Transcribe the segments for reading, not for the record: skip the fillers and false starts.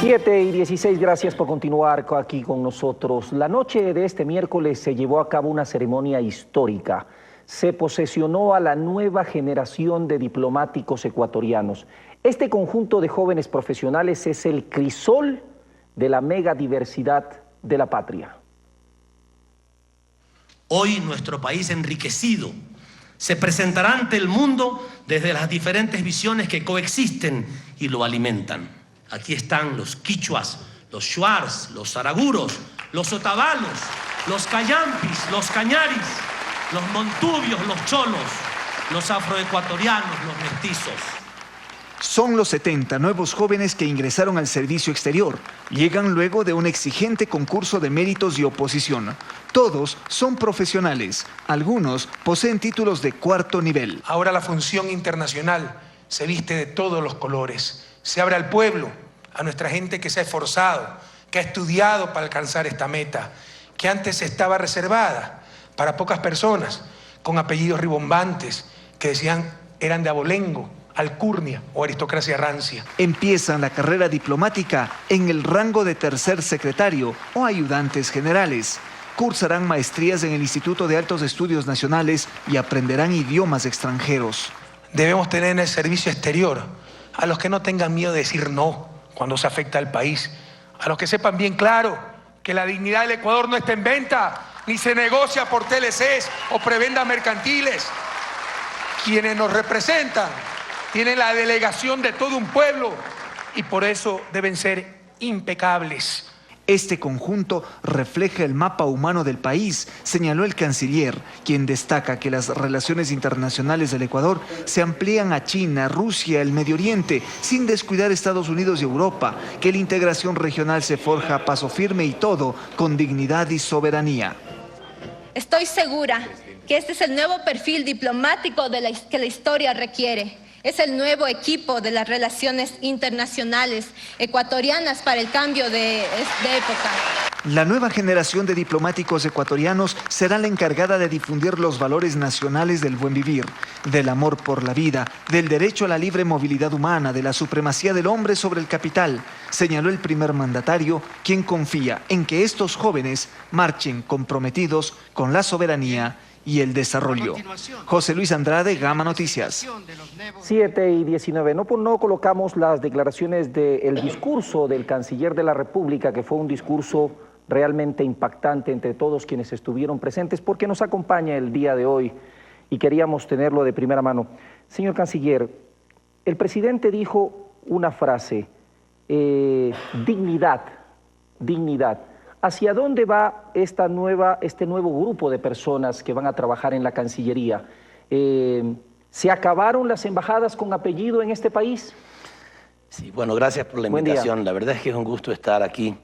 7:16, gracias por continuar aquí con nosotros. La noche de este miércoles se llevó a cabo una ceremonia histórica. Se posesionó a la nueva generación de diplomáticos ecuatorianos. Este conjunto de jóvenes profesionales es el crisol de la megadiversidad de la patria. Hoy nuestro país enriquecido se presentará ante el mundo desde las diferentes visiones que coexisten y lo alimentan. Aquí están los quichuas, los shuars, los saraguros, los otavalos, los cayampis, los cañaris, los montubios, los cholos, los afroecuatorianos, los mestizos. Son los 70 nuevos jóvenes que ingresaron al servicio exterior. Llegan luego de un exigente concurso de méritos y oposición. Todos son profesionales. Algunos poseen títulos de cuarto nivel. Ahora la función internacional se viste de todos los colores. Se abre al pueblo, a nuestra gente que se ha esforzado, que ha estudiado para alcanzar esta meta, que antes estaba reservada para pocas personas, con apellidos ribombantes, que decían eran de abolengo, alcurnia o aristocracia rancia. Empiezan la carrera diplomática en el rango de tercer secretario o ayudantes generales. Cursarán maestrías en el Instituto de Altos Estudios Nacionales y aprenderán idiomas extranjeros. Debemos tener en el servicio exterior a los que no tengan miedo de decir no cuando se afecta al país, a los que sepan bien claro que la dignidad del Ecuador no está en venta, ni se negocia por TLCs o prebendas mercantiles. Quienes nos representan tienen la delegación de todo un pueblo y por eso deben ser impecables. Este conjunto refleja el mapa humano del país, señaló el canciller, quien destaca que las relaciones internacionales del Ecuador se amplían a China, Rusia, el Medio Oriente, sin descuidar Estados Unidos y Europa, que la integración regional se forja a paso firme y todo con dignidad y soberanía. Estoy segura que este es el nuevo perfil diplomático que la historia requiere. Es el nuevo equipo de las relaciones internacionales ecuatorianas para el cambio de época. La nueva generación de diplomáticos ecuatorianos será la encargada de difundir los valores nacionales del buen vivir, del amor por la vida, del derecho a la libre movilidad humana, de la supremacía del hombre sobre el capital, señaló el primer mandatario, quien confía en que estos jóvenes marchen comprometidos con la soberanía y el desarrollo. José Luis Andrade, Gama Noticias. 7:19. No colocamos las declaraciones del discurso del canciller de la República, que fue un discurso realmente impactante entre todos quienes estuvieron presentes, porque nos acompaña el día de hoy y queríamos tenerlo de primera mano. Señor canciller, el presidente dijo una frase, dignidad. ¿Hacia dónde va este nuevo grupo de personas que van a trabajar en la Cancillería? ¿Se acabaron las embajadas con apellido en este país? Sí, bueno, gracias por la invitación. La verdad es que es un gusto estar aquí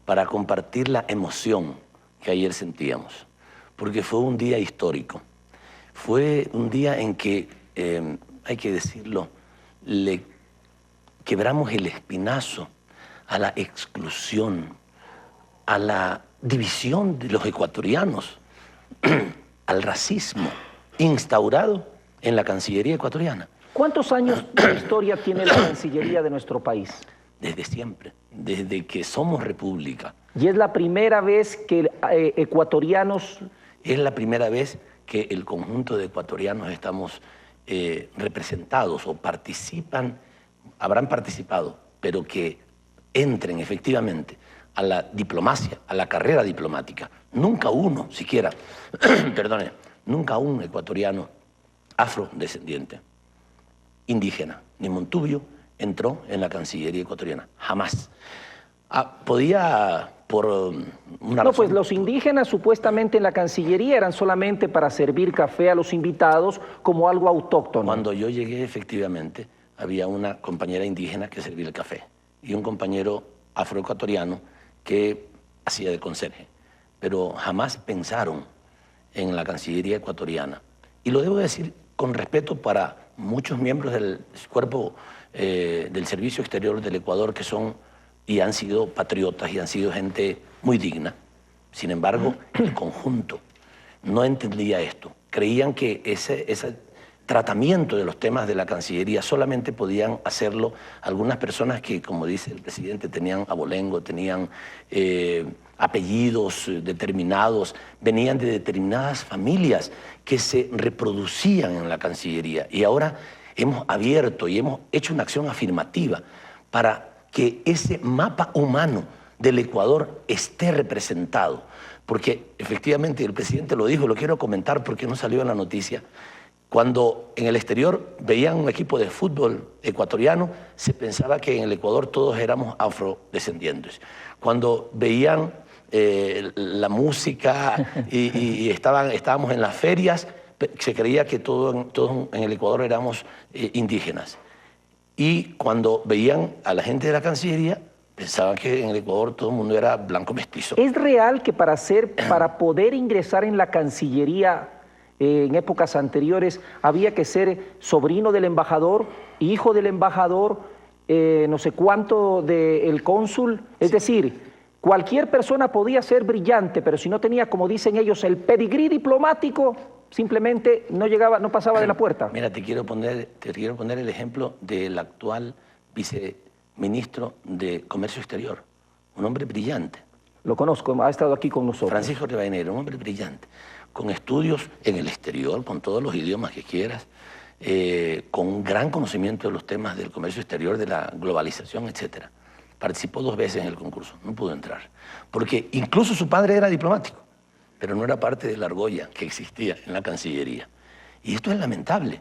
para compartir la emoción que ayer sentíamos, porque fue un día histórico. Fue un día en que, hay que decirlo, le quebramos el espinazo a la exclusión, a la división de los ecuatorianos, al racismo instaurado en la Cancillería ecuatoriana. ¿Cuántos años de historia tiene la Cancillería de nuestro país? Desde siempre, desde que somos república. ¿Y es la primera vez que ecuatorianos...? Es la primera vez que el conjunto de ecuatorianos estamos representados o participan, habrán participado, pero que entren efectivamente a la diplomacia, a la carrera diplomática. Nunca uno, siquiera, perdone, nunca un ecuatoriano afrodescendiente, indígena, ni montubio, entró en la Cancillería ecuatoriana. Jamás. Podía, por una razón... pues los indígenas supuestamente en la Cancillería eran solamente para servir café a los invitados como algo autóctono. Cuando yo llegué, efectivamente, había una compañera indígena que servía el café y un compañero afroecuatoriano que hacía de conserje, pero jamás pensaron en la Cancillería ecuatoriana. Y lo debo decir con respeto para muchos miembros del cuerpo del Servicio Exterior del Ecuador que son y han sido patriotas y han sido gente muy digna. Sin embargo, el conjunto no entendía esto. Creían que esa tratamiento de los temas de la Cancillería solamente podían hacerlo algunas personas que, como dice el presidente, tenían abolengo, tenían apellidos determinados, venían de determinadas familias que se reproducían en la Cancillería. Y ahora hemos abierto y hemos hecho una acción afirmativa para que ese mapa humano del Ecuador esté representado. Porque efectivamente el presidente lo dijo, lo quiero comentar porque no salió en la noticia. Cuando en el exterior veían un equipo de fútbol ecuatoriano, se pensaba que en el Ecuador todos éramos afrodescendientes. Cuando veían la música y estábamos en las ferias, se creía que todos en el Ecuador éramos indígenas. Y cuando veían a la gente de la Cancillería, pensaban que en el Ecuador todo el mundo era blanco mestizo. ¿Es real que para poder ingresar en la Cancillería en épocas anteriores había que ser sobrino del embajador, hijo del embajador, no sé cuánto del cónsul? Es decir, cualquier persona podía ser brillante, pero si no tenía, como dicen ellos, el pedigrí diplomático, simplemente no llegaba, no pasaba de la puerta. Mira, te quiero poner el ejemplo del actual viceministro de Comercio Exterior, un hombre brillante. Lo conozco, ha estado aquí con nosotros. Francisco Rivadeneira, un hombre brillante, con estudios en el exterior, con todos los idiomas que quieras, con un gran conocimiento de los temas del comercio exterior, de la globalización, etc. Participó 2 veces en el concurso, no pudo entrar, porque incluso su padre era diplomático, pero no era parte de la argolla que existía en la Cancillería. Y esto es lamentable.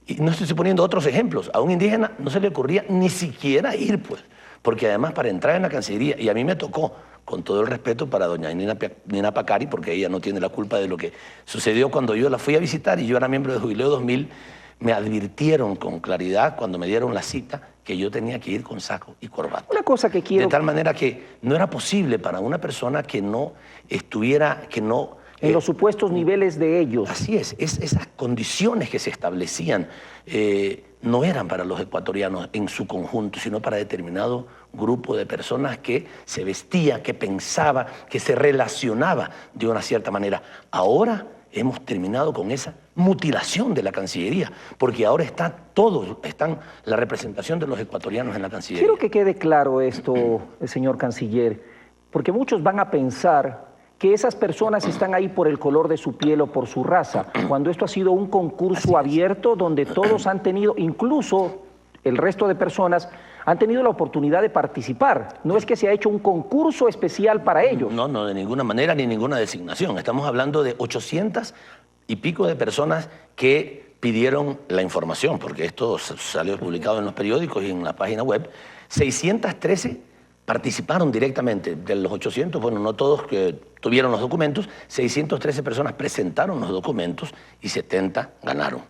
Y no estoy suponiendo otros ejemplos. A un indígena no se le ocurría ni siquiera ir, pues, porque además para entrar en la Cancillería, y a mí me tocó, con todo el respeto para doña Nina Pacari, porque ella no tiene la culpa de lo que sucedió cuando yo la fui a visitar y yo era miembro de Jubileo 2000, me advirtieron con claridad cuando me dieron la cita que yo tenía que ir con saco y corbata. Una cosa que quiero... De tal manera que no era posible para una persona que no estuviera, en los supuestos niveles de ellos. Así es, esas condiciones que se establecían no eran para los ecuatorianos en su conjunto, sino para determinado grupo de personas que se vestía, que pensaba, que se relacionaba de una cierta manera. Ahora hemos terminado con esa mutilación de la Cancillería, porque ahora están la representación de los ecuatorianos en la Cancillería. Quiero que quede claro esto, señor canciller, porque muchos van a pensar que esas personas están ahí por el color de su piel o por su raza, cuando esto ha sido un concurso abierto donde todos han tenido, incluso el resto de personas, han tenido la oportunidad de participar. No es que se ha hecho un concurso especial para ellos. No, de ninguna manera ni ninguna designación. Estamos hablando de 800 y pico de personas que pidieron la información, porque esto salió publicado en los periódicos y en la página web. 613 participaron directamente. De los 800, bueno, no todos que tuvieron los documentos, 613 personas presentaron los documentos y 70 ganaron.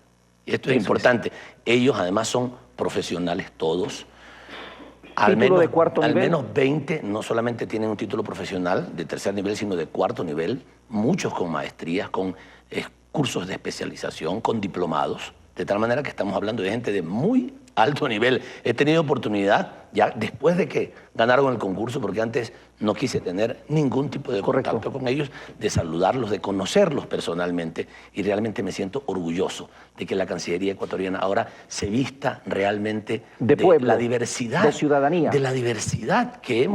Y esto es importante. Ellos además son profesionales todos. Al menos 20 no solamente tienen un título profesional de 3er nivel, sino de 4º nivel, muchos con maestrías, con cursos de especialización, con diplomados, de tal manera que estamos hablando de gente de muy alto nivel. He tenido oportunidad, ya después de que ganaron el concurso, porque antes no quise tener ningún tipo de contacto con ellos, de saludarlos, de conocerlos personalmente, y realmente me siento orgulloso de que la Cancillería ecuatoriana ahora se vista realmente de pueblo, la diversidad, de ciudadanía, de la diversidad que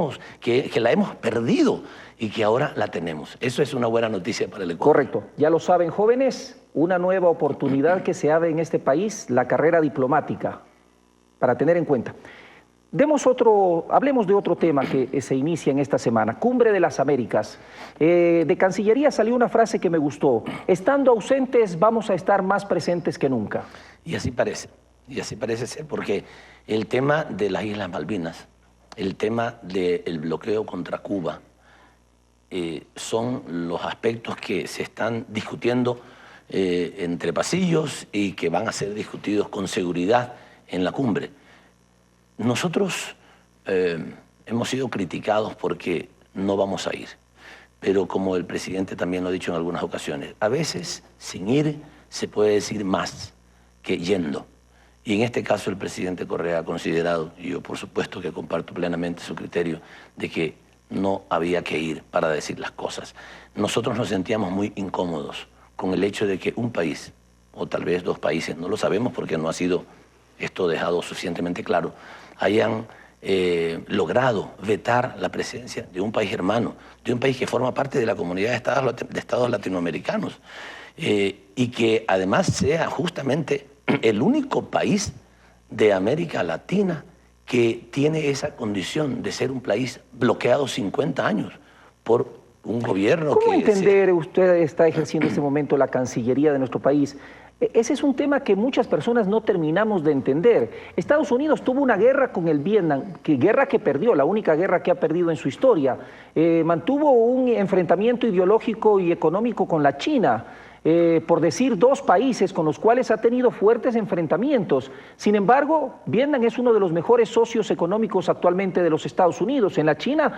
la hemos perdido y que ahora la tenemos. Eso es una buena noticia para el Ecuador. Correcto. Ya lo saben, jóvenes, una nueva oportunidad que se abre en este país, la carrera diplomática, para tener en cuenta. Hablemos de otro tema que se inicia en esta semana, Cumbre de las Américas. De Cancillería salió una frase que me gustó: estando ausentes vamos a estar más presentes que nunca. Y así parece ser, porque el tema de las Islas Malvinas, el tema del bloqueo contra Cuba, son los aspectos que se están discutiendo entre pasillos y que van a ser discutidos con seguridad en la cumbre. Nosotros hemos sido criticados porque no vamos a ir, pero como el presidente también lo ha dicho en algunas ocasiones, a veces sin ir se puede decir más que yendo. Y en este caso el presidente Correa ha considerado, y yo por supuesto que comparto plenamente su criterio, de que no había que ir para decir las cosas. Nosotros nos sentíamos muy incómodos con el hecho de que un país o tal vez 2 países, no lo sabemos porque no ha sido esto dejado suficientemente claro, hayan logrado vetar la presencia de un país hermano, de un país que forma parte de la comunidad de estados latinoamericanos, y que además sea justamente el único país de América Latina que tiene esa condición de ser un país bloqueado 50 años por un gobierno ¿Cómo que... entender, usted está ejerciendo en este momento la Cancillería de nuestro país? Ese es un tema que muchas personas no terminamos de entender. Estados Unidos tuvo una guerra con el Vietnam, guerra que perdió, la única guerra que ha perdido en su historia. Mantuvo un enfrentamiento ideológico y económico con la China, por decir 2 países con los cuales ha tenido fuertes enfrentamientos. Sin embargo, Vietnam es uno de los mejores socios económicos actualmente de los Estados Unidos. En la China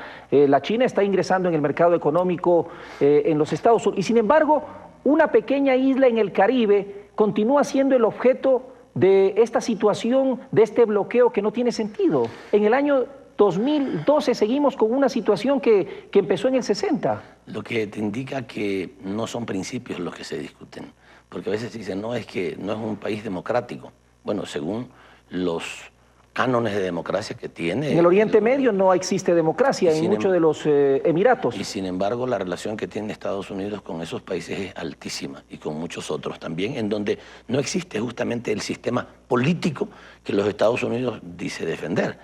está ingresando en el mercado económico en los Estados Unidos. Y sin embargo, una pequeña isla en el Caribe continúa siendo el objeto de esta situación, de este bloqueo que no tiene sentido. En el año 2012 seguimos con una situación que empezó en el 60. Lo que te indica que no son principios los que se discuten, porque a veces dicen, no, es que no es un país democrático. Bueno, según los cánones de democracia que tiene... En el Oriente Medio no existe democracia, en muchos de los Emiratos. Y sin embargo, la relación que tiene Estados Unidos con esos países es altísima, y con muchos otros también, en donde no existe justamente el sistema político que los Estados Unidos dice defender.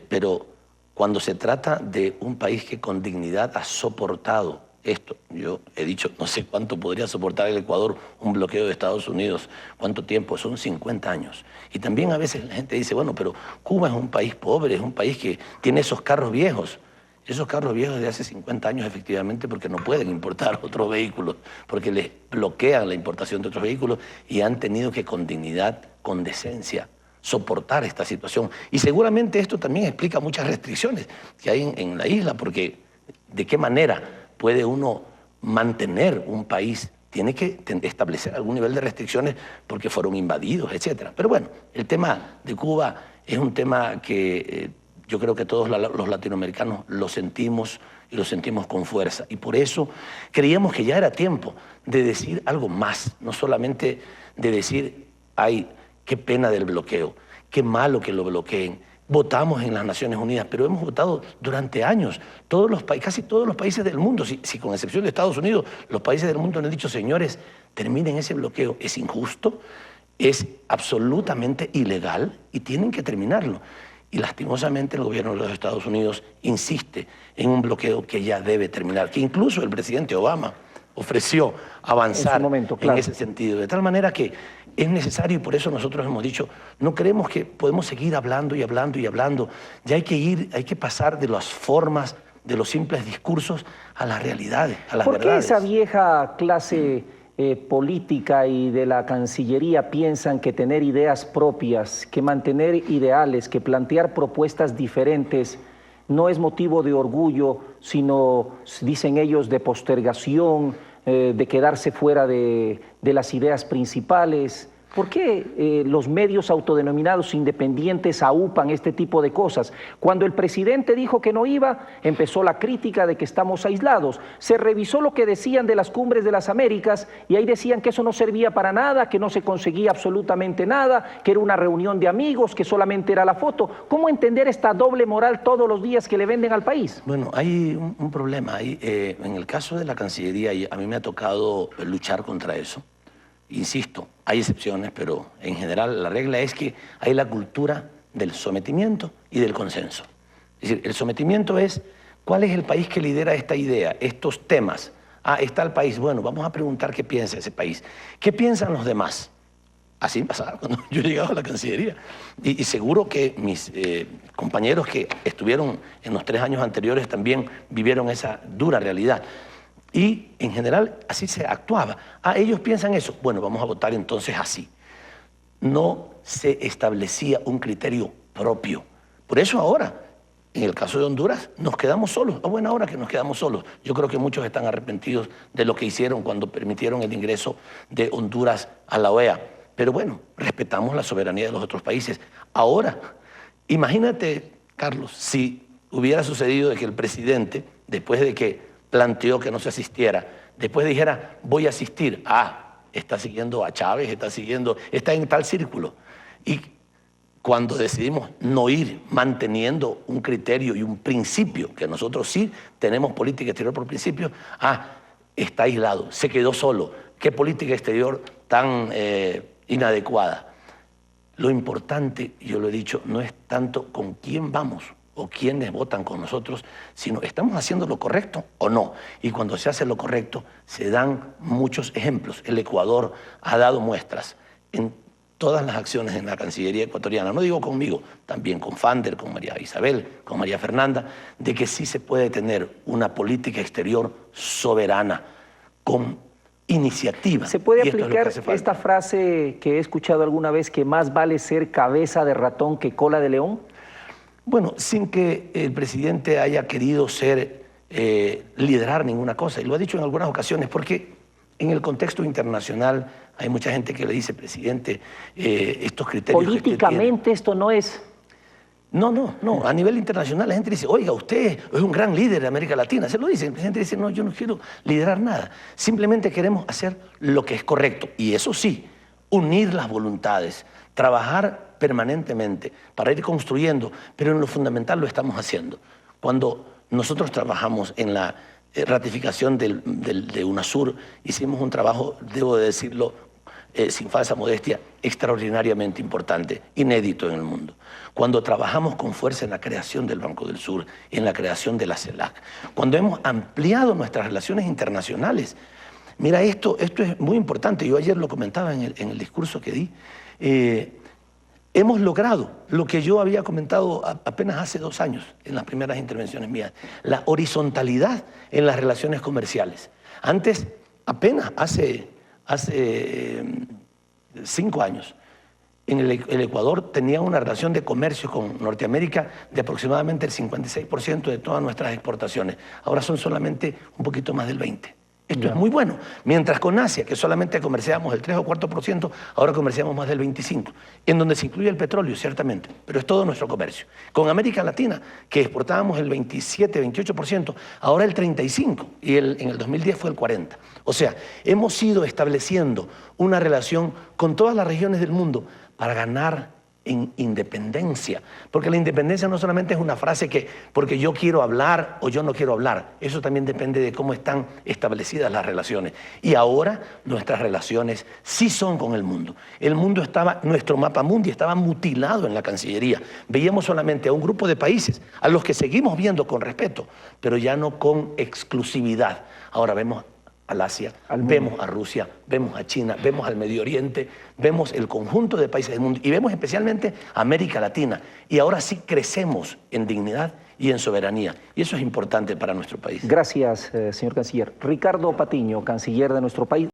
Pero cuando se trata de un país que con dignidad ha soportado esto, yo he dicho, no sé cuánto podría soportar el Ecuador un bloqueo de Estados Unidos, cuánto tiempo, son 50 años. Y también a veces la gente dice, bueno, pero Cuba es un país pobre, es un país que tiene esos carros viejos. Esos carros viejos de hace 50 años efectivamente porque no pueden importar otros vehículos, porque les bloquean la importación de otros vehículos y han tenido que con dignidad, con decencia, soportar esta situación. Y seguramente esto también explica muchas restricciones que hay en la isla, porque ¿de qué manera puede uno mantener un país? Tiene que establecer algún nivel de restricciones porque fueron invadidos, etc. Pero bueno, el tema de Cuba es un tema que yo creo que todos los latinoamericanos lo sentimos y lo sentimos con fuerza. Y por eso creíamos que ya era tiempo de decir algo más, no solamente de decir, ay, qué pena del bloqueo, qué malo que lo bloqueen. Votamos en las Naciones Unidas, pero hemos votado durante años. Casi todos los países del mundo, si con excepción de Estados Unidos, los países del mundo han dicho, señores, terminen ese bloqueo. Es injusto, es absolutamente ilegal y tienen que terminarlo. Y lastimosamente el gobierno de los Estados Unidos insiste en un bloqueo que ya debe terminar, que incluso el presidente Obama ofreció avanzar en ese sentido, de tal manera que es necesario, y por eso nosotros hemos dicho, no creemos que podemos seguir hablando y hablando y hablando, ya hay que pasar de las formas, de los simples discursos a las realidades, a las verdades. ¿Por qué esa vieja clase política y de la Cancillería piensan que tener ideas propias, que mantener ideales, que plantear propuestas diferentes no es motivo de orgullo, sino, dicen ellos, de postergación, de quedarse fuera de las ideas principales? ¿Por qué los medios autodenominados independientes aupan este tipo de cosas? Cuando el presidente dijo que no iba, empezó la crítica de que estamos aislados. Se revisó lo que decían de las cumbres de las Américas y ahí decían que eso no servía para nada, que no se conseguía absolutamente nada, que era una reunión de amigos, que solamente era la foto. ¿Cómo entender esta doble moral todos los días que le venden al país? Bueno, hay un problema. En el caso de la Cancillería, a mí me ha tocado luchar contra eso. Insisto, hay excepciones, pero en general la regla es que hay la cultura del sometimiento y del consenso. Es decir, el sometimiento es cuál es el país que lidera esta idea, estos temas. Está el país, bueno, vamos a preguntar qué piensa ese país. ¿Qué piensan los demás? Así pasaba cuando yo llegaba a la Cancillería. Y seguro que mis compañeros que estuvieron en los 3 años anteriores también vivieron esa dura realidad. Y en general así se actuaba. Ellos piensan eso. Bueno, vamos a votar entonces así. No se establecía un criterio propio. Por eso ahora, en el caso de Honduras, nos quedamos solos. A buena hora que nos quedamos solos. Yo creo que muchos están arrepentidos de lo que hicieron cuando permitieron el ingreso de Honduras a la OEA. Pero bueno, respetamos la soberanía de los otros países. Ahora, imagínate, Carlos, si hubiera sucedido de que el presidente, después de que planteó que no se asistiera, después dijera, voy a asistir. está siguiendo a Chávez, está en tal círculo. Y cuando decidimos no ir manteniendo un criterio y un principio, que nosotros sí tenemos política exterior por principio, está aislado, se quedó solo. ¿Qué política exterior tan inadecuada? Lo importante, yo lo he dicho, no es tanto con quién vamos o quiénes votan con nosotros, sino estamos haciendo lo correcto o no. Y cuando se hace lo correcto, se dan muchos ejemplos. El Ecuador ha dado muestras en todas las acciones en la Cancillería ecuatoriana, no digo conmigo, también con Fander, con María Isabel, con María Fernanda, de que sí se puede tener una política exterior soberana, con iniciativa. ¿Se puede y esto es lo que aplicar hace falta. esta frase que he escuchado alguna vez, que más vale ser cabeza de ratón que cola de león? Bueno, sin que el presidente haya querido liderar ninguna cosa, y lo ha dicho en algunas ocasiones, porque en el contexto internacional hay mucha gente que le dice, presidente, estos criterios... Políticamente esto no es... No. A nivel internacional la gente dice, oiga, usted es un gran líder de América Latina. Se lo dice. El presidente dice, no, yo no quiero liderar nada. Simplemente queremos hacer lo que es correcto. Y eso sí, unir las voluntades, trabajar permanentemente para ir construyendo, pero en lo fundamental lo estamos haciendo. Cuando nosotros trabajamos en la ratificación de UNASUR, hicimos un trabajo, debo de decirlo, sin falsa modestia, extraordinariamente importante, inédito en el mundo. Cuando trabajamos con fuerza en la creación del Banco del Sur, en la creación de la CELAC, cuando hemos ampliado nuestras relaciones internacionales. Mira, esto es muy importante, yo ayer lo comentaba en el discurso que di. Hemos logrado lo que yo había comentado apenas hace 2 años, en las primeras intervenciones mías, la horizontalidad en las relaciones comerciales. Antes, apenas hace 5 años, el Ecuador tenía una relación de comercio con Norteamérica de aproximadamente el 56% de todas nuestras exportaciones. Ahora son solamente un poquito más del 20%. Esto es muy bueno. Mientras con Asia, que solamente comerciamos el 3 o 4%, ahora comerciamos más del 25%, en donde se incluye el petróleo, ciertamente, pero es todo nuestro comercio. Con América Latina, que exportábamos el 27, 28%, ahora el 35%, y en el 2010 fue el 40%. O sea, hemos ido estableciendo una relación con todas las regiones del mundo para ganar en independencia, porque la independencia no solamente es una frase que porque yo quiero hablar o yo no quiero hablar, eso también depende de cómo están establecidas las relaciones. Y ahora nuestras relaciones sí son con el mundo. El mundo estaba, nuestro mapa mundi estaba mutilado en la Cancillería. Veíamos solamente a un grupo de países a los que seguimos viendo con respeto, pero ya no con exclusividad. Ahora vemos al Asia, vemos a Rusia, vemos a China, vemos al Medio Oriente, vemos el conjunto de países del mundo y vemos especialmente a América Latina. Y ahora sí crecemos en dignidad y en soberanía. Y eso es importante para nuestro país. Gracias, señor canciller. Ricardo Patiño, canciller de nuestro país.